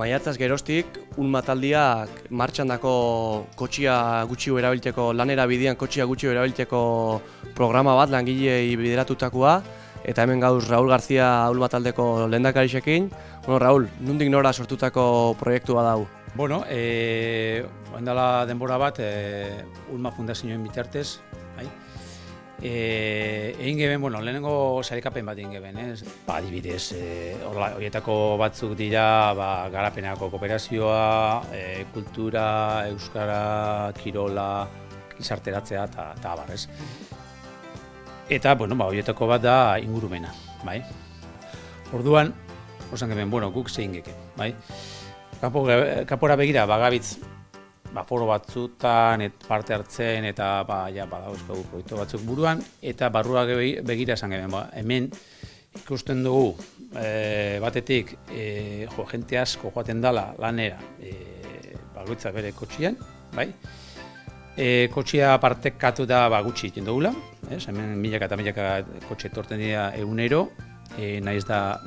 Maiatzaz geroztik, mataldiak martxan dako kotxia gutxi erabiltzeko, lanera bidean kotxia gutxi erabiltzeko programa bat langilei bideratutakoa, eta hemen gaur Raul Garzia Ulmataldeko lehendakarixekin. Bueno, Raul, nondik nora sortutako proiektua dau? Bueno, oindala denbora bat, Ulma Fundazioen bitartez, egin geben, bueno, lehenengo sarekapen bat egin geben, adibidez, horietako batzuk dira, garapenako kooperazioa, kultura, euskara, kirola, gizarteratzea eta abar, ez? Eta, bueno, horietako bat da ingurumena, bai? Orduan, osan geben, bueno, guk zein geke, bai? Kapora begira, bagabitz, foro batzutan parte hartzen eta badauzkagu proiektu batzuk buruan, eta barrua begira esan geben, hemen ikusten dugu batetik jente asko joaten dala lanera bakoitza bere kotxian, bai? Kotxia partekatu da gutxi egiten dugula, hemen milaka eta milaka kotxe etorten dira egunero, nahiz da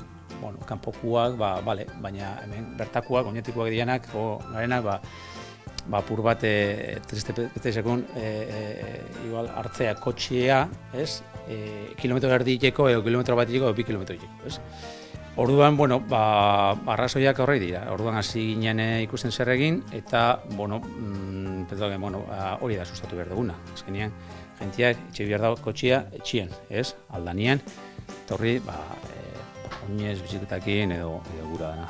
kanpokuak, bale, baina hemen bertakuak, oinetikoak dianak, garenak, apur bat, tristezakun, igual, hartzea kotxea, ez? Kilometro erdi iteko, edo kilometro bat iteko, edo 2 kilometro iteko, ez? Orduan, bueno, arrazoiak horrek dira. Orduan hasi ginen ikusten zer egin, eta, bueno, hori da sustatu behar duguna. Azkenean, jentiak, etxe behar dago kotxea, etxien, ez? Aldanian, eta horri, oinez biziketakin edo gura dana.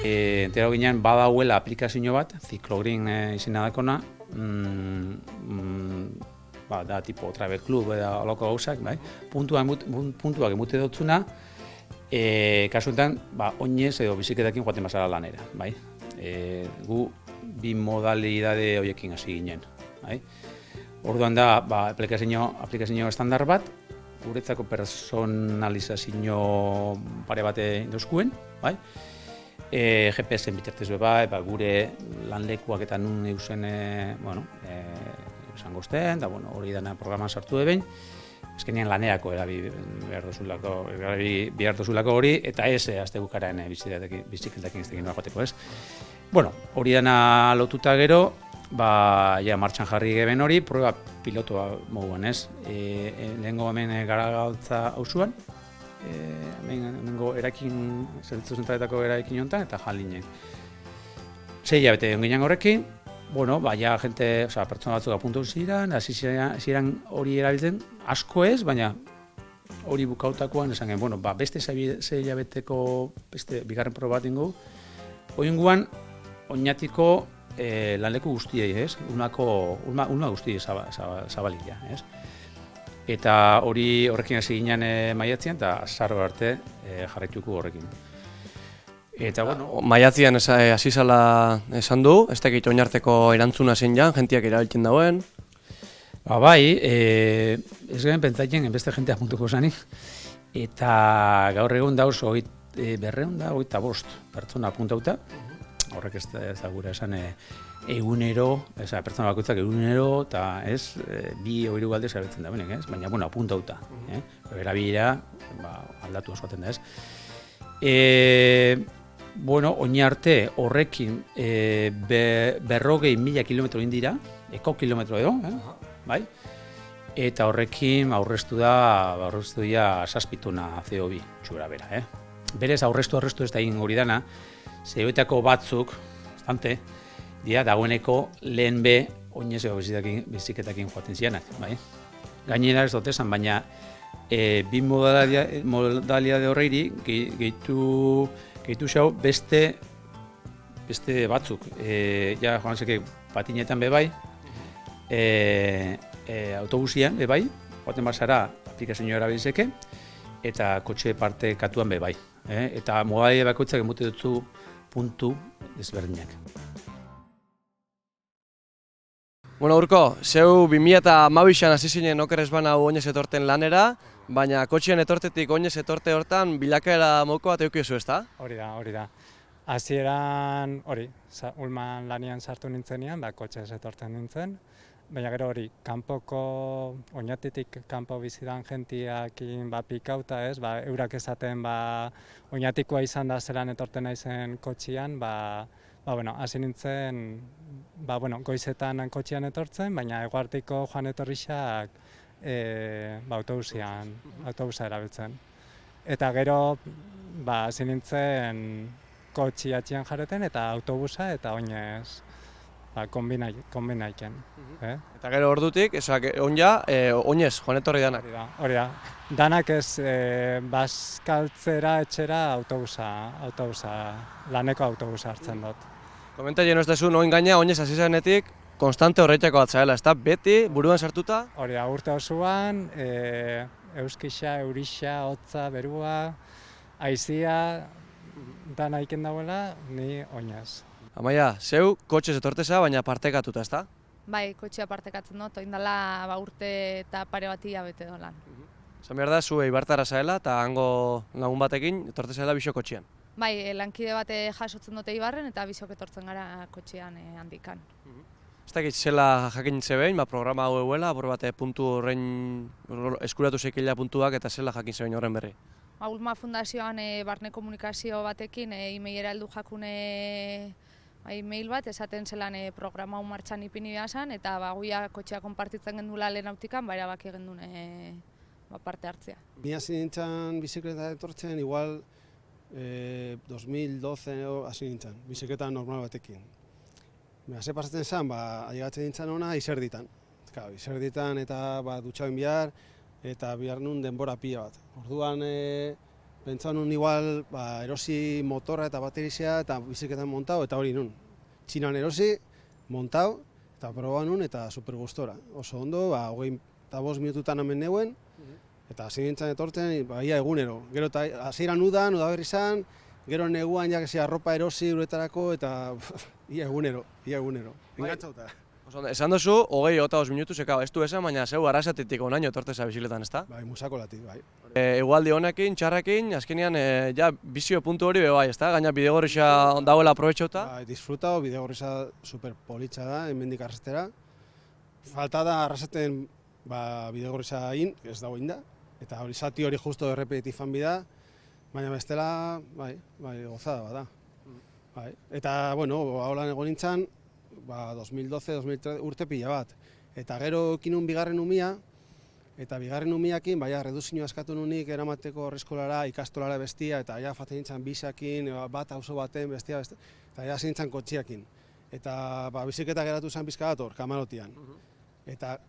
Entera ginen badauela aplikazio bat, Cyclogreen izena dakona, da tipo Travel Club edo aloko gauzak, bai? Puntuak emute dutzuna, kasuetan, oinez edo biziketakin joaten bazara lanera, bai? Gu bi modalidade horiekin hasi ginen, bai? Orduan da, aplikazio estandar bat, guretzako personalizazio pare bate induzkuen, bai? GPS-en bitartez bai, gure lanlekuak eta nun eusen, esango zen, da, hori dana programan sartu eben, azkenean lanerako erabi behar dozulako hori, eta ez azte gukaren biziketakin ez tekin joateko, ez? Bueno, hori dana lotuta gero, martxan jarri geben hori, proba pilotoa moguan, ez? Lehengo hemen Garagaltza auzuan, hemengo erakin, zerbitzu zentraletako erakin honetan, eta Jalinen. 6 hilabete ginen horrekin, jente, pertsona batzuk apuntu ziren, hasi ziren hori erabiltzen, asko ez, baina hori bukautakoan esan gen, beste 6 hilabeteko beste bigarren proba bat ingo, oinguan oinatiko lanleku guztiei, ez? Ulma guztiei zabalila, ez? Eta horrekin hasi ginen maiatzean, eta azarro arte jarraituko horrekin. Eta, Maiatzean hasi zala esan du, ez dakit oinarteko erantzuna zen jan, jentiak erabiltzen dauen? Bai, ez garen pentsatzen, beste jentea puntuko zanik, eta gaur egun dauz 225 pertsona puntauta, horrek ez da gure esan egunero, pertsona bakoitzak egunero, eta ez, 2 galdez erabiltzen da benek, ez? Baina, apuntauta, erabilera, aldatu osoaten da, ez? Oin arte horrekin 40.000 kilometro indira, eko kilometro edo, bai? Eta horrekin aurreztu dira 7 tona CO2 txura bera, Berez aurreztu ez da egin hori dana, zehoetako batzuk, bastante, dira dagoeneko lehen be oinez ego biziketakin joaten zianak, bai? Gainera ez dut esan, baina bi modalidade horreiri gehitu xau beste batzuk. Joan zeke patinetan bebai, autobusian bebai, joaten bazara aplikazioa erabiltzeke, eta kotxe parte katuan bebai. Eta modalidade bakoitzak emute dutzu puntu ezberdinak. Urko, zeu 2012an hasi zinen oker ez bana oinez etorten lanera, baina kotxean etortetik oinez etorte hortan bilakaera moko bat eukiozu, ezta? Hori da. Hasieran hori, Ulman lanian sartu nintzenean, kotxez etortzen nintzen, baina gero hori, kanpoko, oinatitik kanpo bizidan jentiakin pikauta ez, eurak esaten oinatikoa izan da zelan etorten naizen kotxian, hasi nintzen, goizetan kotxian etortzen, baina eguartiko joan etorrixak autobusa erabiltzen. Eta gero, hasi nintzen kotxiatxian jareten eta autobusa eta oinez kombinaiken. Eta gero ordutik, oinez joan etorri danak. Hori da. Danak ez bazkaltzera etxera autobusa, laneko autobusa hartzen dut. Komenta jeno ez dezu, noin gaina oinez hasi zenetik konstante horretako bat zaela, ez da? Beti, buruan sartuta? Hori da, urte osoan, euskixa, eurixa, hotza, berua, aizia, dana iken dauela, ni oinez. Amaia, zeu kotxez etorteza, baina partekatuta, ez da? Bai, kotxea partekatzen dut, oindala urte eta pare bat hilabete dolan. Zan behar da, zu Eibartarra zaela eta hango lagun batekin etortezela biso kotxean. Bai, lankide bate jasotzen dute Eibarren eta bizok etortzen gara kotxean handikan. Ez dakit zela jakin zebein, programa hau eguela, apur bate puntu horrein eskuratu zeikila puntuak eta zela jakin zebein horren berri. Ulma Fundazioan barne komunikazio batekin e-mailera heldu jakune e-mail bat, esaten zelan programa hau martxan ipini behar zen, eta guia kotxea konpartitzen gendula lehen autikan, erabaki gendun parte hartzea. Ni hasi nintzen bizikleta etortzen, igual 2012 hasi nintzen, bizikleta normal batekin. Ze pasatzen zen, ailegatzen nintzen ona izerditan. Izerditan eta dutxauen bihar, eta bihar nun denbora pila bat. Orduan, pentsa nun igual erosi motorra eta baterizia eta bizikletan montau, eta hori nun. Txinan erosi, montau, eta proba nun eta super gustora. Oso ondo, 25 minututan hemen neuen, eta hasi nintzen etortzen, ia egunero. Gero eta hasieran udan, udaberri zan, gero neguan arropa erosi uretarako, eta ia egunero. Engantzauta. Esan duzu, 25 minutu zeka, ez du esan, baina zeu Arrasatetik onaino etorteza bizikletan, ez da? Bai, musakolatik, bai. Egualdi honekin, txarrekin, azkenean bizio puntu hori bai, ez da? Gaina bidegorrixa dagoela aprobetxauta? Bai, disfrutau, bidegorrixa super politxa da, hemendik Arrastera. Falta da Arrasaten bidegorrixa ez dago inda, eta hori zati hori justo errepetitifan bida, baina bestela, bai, gozada bada. Eta, haulan egon nintzen, 2012-2013 urte pila bat. Eta gero ekinun bigarren umia, eta bigarren umiakin, reduzioa eskatu nunik eramateko eskolara, ikastolara bestia, eta faten nintzen bisakin, bat auzo baten, bestia, eta hasi nintzen kotxiakin. Eta bizikleta geratu zen pizka bat hor, Kamarotian. Eta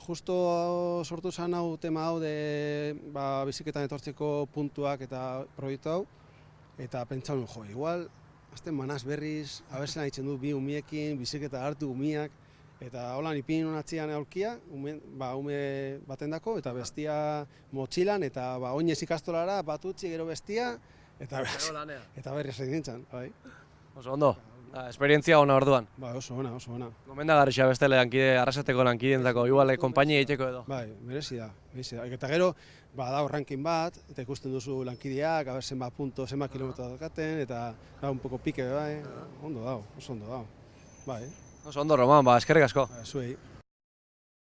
justo sortu zen hau tema hau de bizikletan etortzeko puntuak eta proiektu hau, eta pentsa nuen, igual, azten manaz berriz, abertzen haitzen du bi umiekin, bizikleta hartu umiak, eta holan ipin honatzean aurkia, ume baten dako, eta bestia motxilan, eta oinez ikastolara, bat utzi gero bestia, eta berriz egin nintzen, bai. Oso ondo, esperientzia ona orduan. Bai, oso ona. Gomendagarria beste Arrasateko lankideentako, igual konpainia egiteko edo. Bai, merezi da. Eta gero, dago ranking bat, eta ikusten duzu lankideak, zenbat punto, zenbat kilometro daukaten, eta un poco pike, bai, oso ondo dago. Bai. Oso ondo, Roman, eskerrik asko. Zuei.